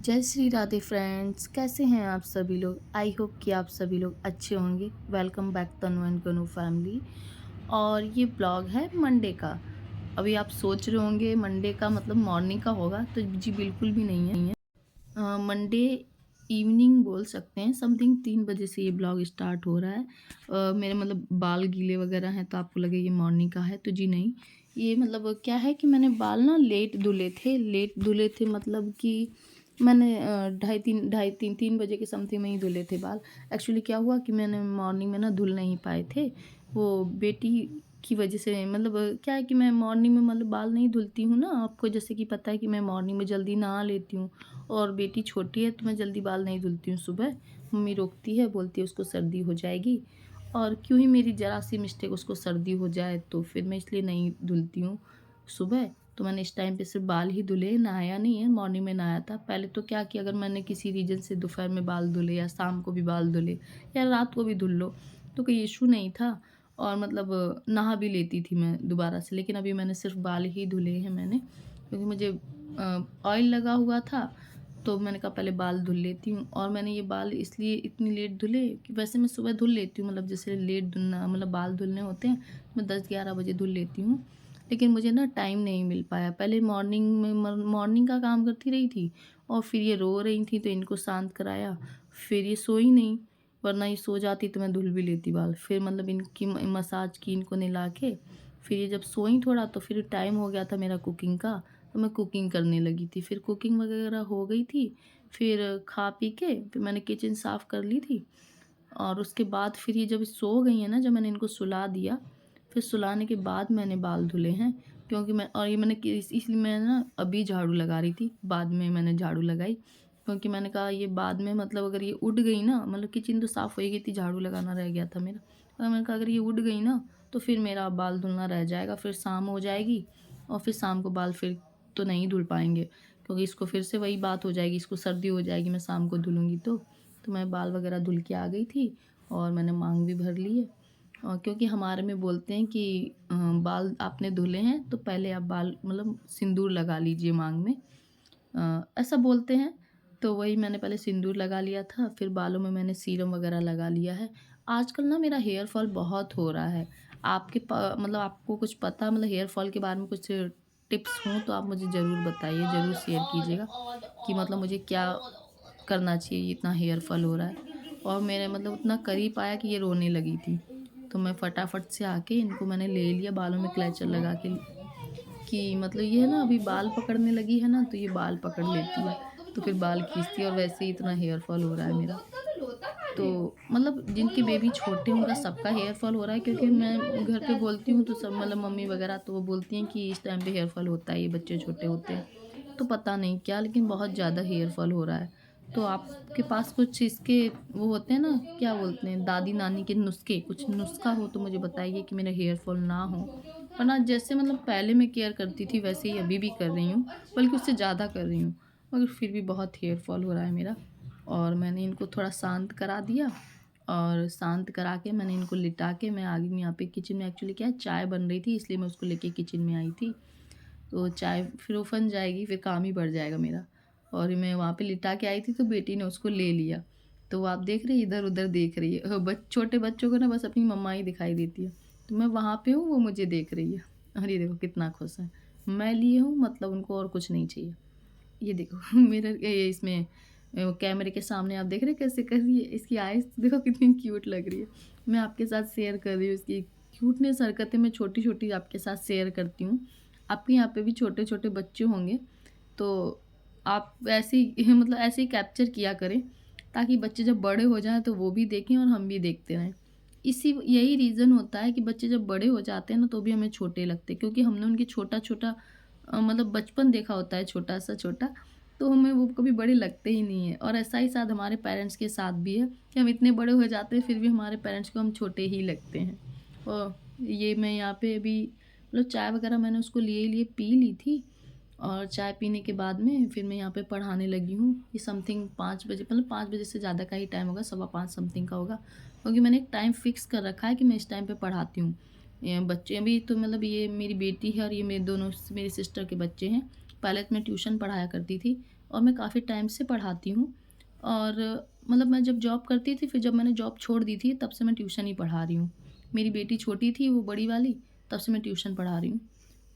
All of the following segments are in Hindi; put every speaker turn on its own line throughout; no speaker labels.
जय श्री राधे फ्रेंड्स, कैसे हैं आप सभी लोग। आई होप कि आप सभी लोग अच्छे होंगे। वेलकम बैक तनु एंड कनु फैमिली। और ये ब्लॉग है मंडे का। अभी आप सोच रहे होंगे मंडे का मतलब मॉर्निंग का होगा, तो जी बिल्कुल भी नहीं है। मंडे इवनिंग बोल सकते हैं, समथिंग 3 बजे से ये ब्लॉग स्टार्ट हो रहा है। मेरे मतलब बाल गीले वगैरह हैं तो आपको लगे ये मॉर्निंग का है, तो जी नहीं। ये मतलब क्या है कि मैंने बाल ना लेट धुले थे मतलब कि मैंने ढाई तीन बजे के समथिंग में ही धुले थे बाल। एक्चुअली क्या हुआ कि मैंने मॉर्निंग में ना धुल नहीं पाए थे, वो बेटी की वजह से। मतलब क्या है कि मैं मॉर्निंग में मतलब बाल नहीं धुलती हूँ ना, आपको जैसे कि पता है कि मैं मॉर्निंग में जल्दी नहा लेती हूँ। और बेटी छोटी है तो मैं जल्दी बाल नहीं धुलती हूँ सुबह। मम्मी रोकती है, बोलती है उसको सर्दी हो जाएगी। और क्यों ही मेरी ज़रा सी मिस्टेक उसको सर्दी हो जाए, तो फिर मैं इसलिए नहीं धुलती हूँ सुबह। तो मैंने इस टाइम पे सिर्फ बाल ही धुले, नहाया नहीं है। मॉर्निंग में नहाया था। पहले तो क्या कि अगर मैंने किसी रीज़न से दोपहर में बाल धुले या शाम को भी बाल धुले या रात को भी धुल लो तो कोई इशू नहीं था। और मतलब नहा भी लेती थी मैं दोबारा से। लेकिन अभी मैंने सिर्फ बाल ही धुले हैं मैंने, क्योंकि मुझे ऑयल लगा हुआ था। तो मैंने कहा पहले बाल धुल लेती हूँ। और मैंने ये बाल इसलिए इतनी लेट धुले कि वैसे मैं सुबह धुल लेती हूँ, मतलब जैसे लेट धुलना मतलब बाल धुलने होते हैं, मैं 10-11 बजे धुल लेती हूँ। लेकिन मुझे ना टाइम नहीं मिल पाया। पहले मॉर्निंग में मॉर्निंग का काम करती रही थी, और फिर ये रो रही थी तो इनको शांत कराया। फिर ये सोई नहीं, वरना ये सो जाती तो मैं धुल भी लेती बाल। फिर मतलब इनकी मसाज की, इनको नहला के फिर ये जब सोई थोड़ा, तो फिर टाइम हो गया था मेरा कुकिंग का। तो मैं कुकिंग करने लगी थी। फिर कुकिंग वगैरह हो गई थी। फिर खा पी के फिर मैंने किचन साफ़ कर ली थी। और उसके बाद फिर ये जब सो गई हैं ना, जब मैंने इनको सुला दिया, फिर सुलाने के बाद मैंने बाल धुले हैं। क्योंकि मैं और ये मैंने इसलिए मैं ना अभी झाड़ू लगा रही थी, बाद में मैंने झाड़ू लगाई। क्योंकि मैंने कहा ये बाद में मतलब अगर ये उठ गई ना, मतलब किचन तो साफ़ हो ही गई थी, झाड़ू लगाना रह गया था मेरा। और मैंने कहा अगर ये उठ गई ना तो फिर मेरा बाल धुलना रह जाएगा, फिर शाम हो जाएगी। और फिर शाम को बाल फिर तो नहीं धुल पाएंगे, क्योंकि इसको फिर से वही बात हो जाएगी, इसको सर्दी हो जाएगी मैं शाम को धुलूँगी तो मैं बाल वगैरह धुल के आ गई थी। और मैंने मांग भी भर ली है। और क्योंकि हमारे में बोलते हैं कि बाल आपने धुले हैं तो पहले आप बाल मतलब सिंदूर लगा लीजिए मांग में, ऐसा बोलते हैं। तो वही मैंने पहले सिंदूर लगा लिया था, फिर बालों में मैंने सीरम वगैरह लगा लिया है। आजकल ना मेरा हेयर फॉल बहुत हो रहा है। मतलब आपको कुछ पता मतलब हेयर फॉल के बारे में कुछ टिप्स हों तो आप मुझे ज़रूर बताइए, ज़रूर शेयर कीजिएगा कि मतलब मुझे क्या करना चाहिए, इतना हेयर फॉल हो रहा है। और मेरे मतलब उतना करीब आया कि ये रोने लगी थी। तो मैं फटाफट से आके इनको मैंने ले लिया, बालों में क्लचर लगा के, कि मतलब ये है ना अभी बाल पकड़ने लगी है ना, तो ये बाल पकड़ लेती है, तो फिर बाल खींचती है और वैसे ही इतना हेयर फॉल हो रहा है मेरा। तो मतलब जिनके बेबी छोटे हैं उनका सबका हेयर फॉल हो रहा है, क्योंकि मैं घर पे बोलती हूँ तो सब मतलब मम्मी वगैरह तो वो बोलती हैं कि इस टाइम पे हेयर फॉल होता है, ये बच्चे छोटे होते हैं। तो पता नहीं क्या, लेकिन बहुत ज़्यादा हेयर फॉल हो रहा है। तो आपके पास कुछ इसके वो होते हैं ना, क्या बोलते हैं, दादी नानी के नुस्खे, कुछ नुस्खा हो तो मुझे बताइए कि मेरा हेयर फॉल ना हो। वरना जैसे मतलब पहले मैं केयर करती थी वैसे ही अभी भी कर रही हूँ, बल्कि उससे ज़्यादा कर रही हूँ, मगर फिर भी बहुत हेयर फॉल हो रहा है मेरा। और मैंने इनको थोड़ा शांत करा दिया। और शांत करा के मैंने इनको लिटा के मैं आ गई यहाँ पे किचन में। एक्चुअली क्या है, चाय बन रही थी इसलिए मैं उसको लेके किचन में आई थी। तो चाय फिर उफन जाएगी, फिर काम ही बढ़ जाएगा मेरा। और मैं वहाँ पे लिटा के आई थी तो बेटी ने उसको ले लिया। तो वो आप देख रही है इधर-उधर देख रही है। छोटे बच्चों को ना बस अपनी मम्मा ही दिखाई देती है। तो मैं वहाँ पे हूँ, वो मुझे देख रही है। और ये देखो कितना खुश है। मैं लिए हूँ मतलब उनको और कुछ नहीं चाहिए। ये देखो मिरर ये इसमें कैमरे के सामने आप देख रहे हैं कैसे कर रही है। इसकी आईज़ देखो कितनी क्यूट लग रही है। मैं आपके साथ शेयर कर रही हूँ इसकी क्यूटनेस हरकतें, मैं छोटी-छोटी आपके साथ शेयर करती हूँ। आपके यहाँ पे भी छोटे-छोटे बच्चे होंगे, तो आप ऐसे ही मतलब ऐसे ही कैप्चर किया करें, ताकि बच्चे जब बड़े हो जाएँ तो वो भी देखें और हम भी देखते रहें। यही रीज़न होता है कि बच्चे जब बड़े हो जाते हैं ना तो भी हमें छोटे लगते हैं, क्योंकि हमने उनके छोटा-छोटा मतलब बचपन देखा होता है छोटा सा छोटा, तो हमें वो कभी बड़े लगते ही नहीं हैं। और ऐसा ही शायद हमारे पेरेंट्स के साथ भी है कि हम इतने बड़े हो जाते हैं फिर भी हमारे पेरेंट्स को हम छोटे ही लगते हैं। और ये मैं यहाँ पे अभी मतलब चाय वगैरह मैंने उसको लिए पी ली थी। और चाय पीने के बाद में फिर मैं यहाँ पे पढ़ाने लगी हूँ कि समथिंग 5 बजे, मतलब 5 बजे से ज़्यादा का ही टाइम होगा, 5:15 समथिंग का होगा। क्योंकि मैंने एक टाइम फ़िक्स कर रखा है कि मैं इस टाइम पे पढ़ाती हूँ। बच्चे भी तो मतलब ये मेरी बेटी है और ये मेरे दोनों मेरी सिस्टर के बच्चे हैं। पहले तो मैं ट्यूशन पढ़ाया करती थी और मैं काफ़ी टाइम से पढ़ाती हूँ। और मतलब मैं जब जॉब करती थी, फिर जब मैंने जॉब छोड़ दी थी, तब से मैं ट्यूशन ही पढ़ा रही हूँ। मेरी बेटी छोटी थी, वो बड़ी वाली, तब से मैं ट्यूशन पढ़ा रही हूँ।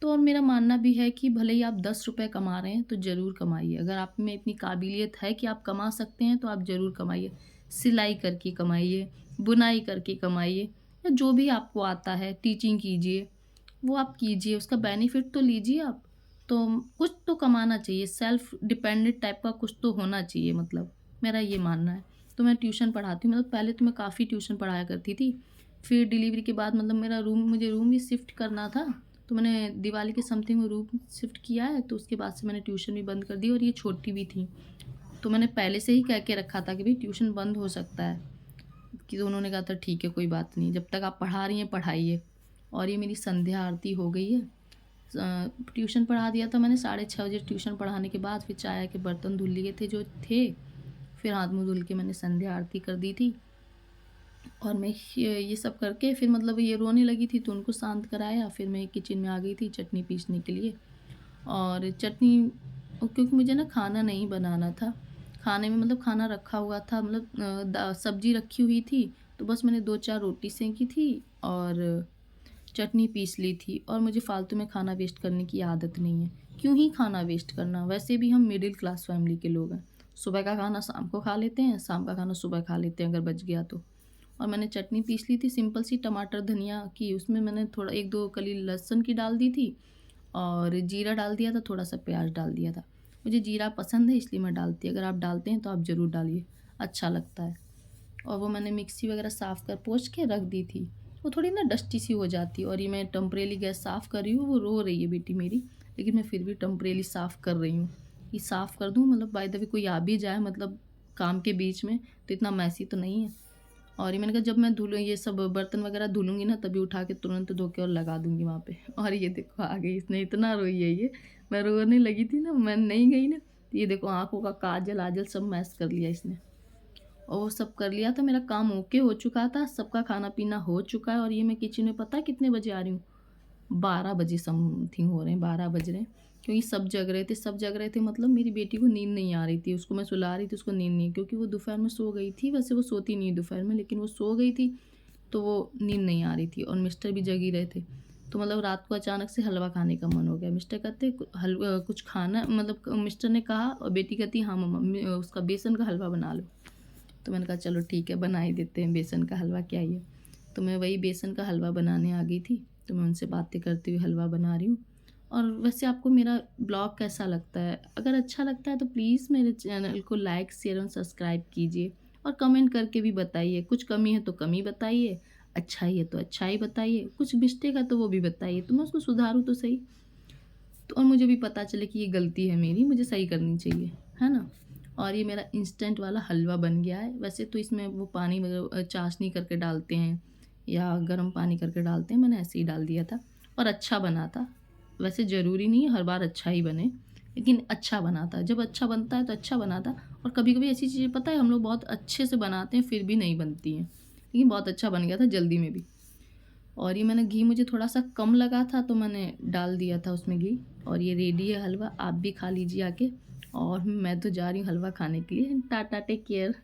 तो और मेरा मानना भी है कि भले ही आप 10 रुपए कमा रहे हैं, तो ज़रूर कमाइए। अगर आप में इतनी काबिलियत है कि आप कमा सकते हैं, तो आप ज़रूर कमाइए। सिलाई करके कमाइए, बुनाई करके कमाइए, या जो भी आपको आता है, टीचिंग कीजिए, वो आप कीजिए, उसका बेनिफिट तो लीजिए आप। तो कुछ तो कमाना चाहिए, सेल्फ डिपेंडेंट टाइप का कुछ तो होना चाहिए, मतलब मेरा ये मानना है। तो मैं ट्यूशन पढ़ाती हूँ, मतलब पहले तो मैं काफ़ी ट्यूशन पढ़ाया करती थी। फिर डिलीवरी के बाद मतलब मेरा रूम मुझे रूम भी शिफ्ट करना था, तो मैंने दिवाली के समथिंग में रूम शिफ्ट किया है, तो उसके बाद से मैंने ट्यूशन भी बंद कर दी और ये छोटी भी थी। तो मैंने पहले से ही कह के रखा था कि भई ट्यूशन बंद हो सकता है, कि तो उन्होंने कहा था ठीक है कोई बात नहीं, जब तक आप पढ़ा रही हैं पढ़ाइए। और ये मेरी संध्या आरती हो गई है। ट्यूशन पढ़ा दिया था मैंने 6:30 बजे, ट्यूशन पढ़ाने के बाद फिर चाय के बर्तन धुल लिए थे जो थे, फिर हाथ मुँह धुल के मैंने संध्या आरती कर दी थी। और मैं ये सब करके फिर मतलब ये रोने लगी थी, तो उनको शांत कराया, फिर मैं किचन में आ गई थी चटनी पीसने के लिए। और चटनी क्योंकि मुझे ना खाना नहीं बनाना था। खाने में मतलब खाना रखा हुआ था, मतलब सब्ज़ी रखी हुई थी, तो बस मैंने 2-4 रोटी सेंकी थी और चटनी पीस ली थी। और मुझे फ़ालतू में खाना वेस्ट करने की आदत नहीं है। क्यों ही खाना वेस्ट करना? वैसे भी हम मिडिल क्लास फैमिली के लोग हैं। सुबह का खाना शाम को खा लेते हैं, शाम का खाना सुबह खा लेते हैं अगर बच गया तो। और मैंने चटनी पीस ली थी सिंपल सी, टमाटर, धनिया की, उसमें मैंने थोड़ा 1-2 कली लहसुन की डाल दी थी और जीरा डाल दिया था, थोड़ा-सा प्याज़ डाल दिया था। मुझे जीरा पसंद है इसलिए मैं डालती, अगर आप डालते हैं तो आप ज़रूर डालिए, अच्छा लगता है। और वो मैंने मिक्सी वगैरह साफ़ कर पोंछ के रख दी थी। वो थोड़ी ना डस्टी सी हो जाती है, और ये मैं टेम्परेरी गैस साफ़ कर रही हूँ, वो रो रही है बेटी मेरी, लेकिन मैं फिर भी टेम्परेरी साफ़ कर रही हूँ। कि साफ़ कर दूँ, मतलब बाय द वे कोई आ भी जाए, मतलब काम के बीच में, तो इतना मेसी तो नहीं है। और ये मैंने कहा जब मैं धुलूँ ये सब बर्तन वगैरह धुलूँगी ना, तभी उठा के तुरंत धो के और लगा दूँगी वहाँ पे। और ये देखो आ गई, इसने इतना रोई है ये। मैं रोने लगी थी ना, मैं नहीं गई ना, तो ये देखो आँखों का काजल-आजल सब मैस कर लिया इसने। और वो सब कर लिया था, मेरा काम ओके हो चुका था, सबका खाना-पीना हो चुका है, और ये मैं किचन में पता है कितने बजे आ रही हूँ? 12 बजे समथिंग हो रहे हैं, 12 बज रहे हैं। क्योंकि सब जग रहे थे, मतलब मेरी बेटी को नींद नहीं आ रही थी, उसको मैं सुला रही थी, उसको नींद नहीं, क्योंकि वो दोपहर में सो गई थी, वैसे वो सोती नहीं है दोपहर में, लेकिन वो सो गई थी, तो वो नींद नहीं आ रही थी, और मिस्टर भी जग ही रहे थे। तो मतलब रात को अचानक से हलवा खाने का मन हो गया। मिस्टर कहते कुछ खाना, मतलब मिस्टर ने कहा और बेटी कहती हाँ मम्मा, उसका बेसन का हलवा बना लो। तो मैंने कहा चलो ठीक है, बना ही देते हैं बेसन का हलवा, क्या ही है। तो मैं वही बेसन का हलवा बनाने आ गई थी, तो मैं उनसे बातें करते हुए हलवा बना रही हूँ। और वैसे आपको मेरा ब्लॉग कैसा लगता है? अगर अच्छा लगता है तो प्लीज़ मेरे चैनल को लाइक, शेयर और सब्सक्राइब कीजिए, और कमेंट करके भी बताइए। कुछ कमी है तो कमी बताइए, अच्छाई है तो अच्छाई बताइए, कुछ मिस्टेक है तो वो भी बताइए, तो मैं उसको सुधारूँ तो सही। तो और मुझे भी पता चले कि ये गलती है मेरी, मुझे सही करनी चाहिए, है ना? और ये मेरा इंस्टेंट वाला हलवा बन गया है। वैसे तो इसमें वो पानी चाशनी करके डालते हैं या गर्म पानी करके डालते हैं, मैंने ऐसे ही डाल दिया था और अच्छा बना था। वैसे ज़रूरी नहीं है हर बार अच्छा ही बने, लेकिन अच्छा बना था। जब अच्छा बनता है तो अच्छा बना था। और कभी-कभी ऐसी चीज़ें पता है हम लोग बहुत अच्छे से बनाते हैं, फिर भी नहीं बनती हैं, लेकिन बहुत अच्छा बन गया था जल्दी में भी। और ये मैंने घी मुझे थोड़ा-सा कम लगा था, तो मैंने डाल दिया था उसमें घी। और ये रेडी है हलवा, आप भी खा लीजिए आके। और मैं तो जा रही हूँ हलवा खाने के लिए। Tata, take care.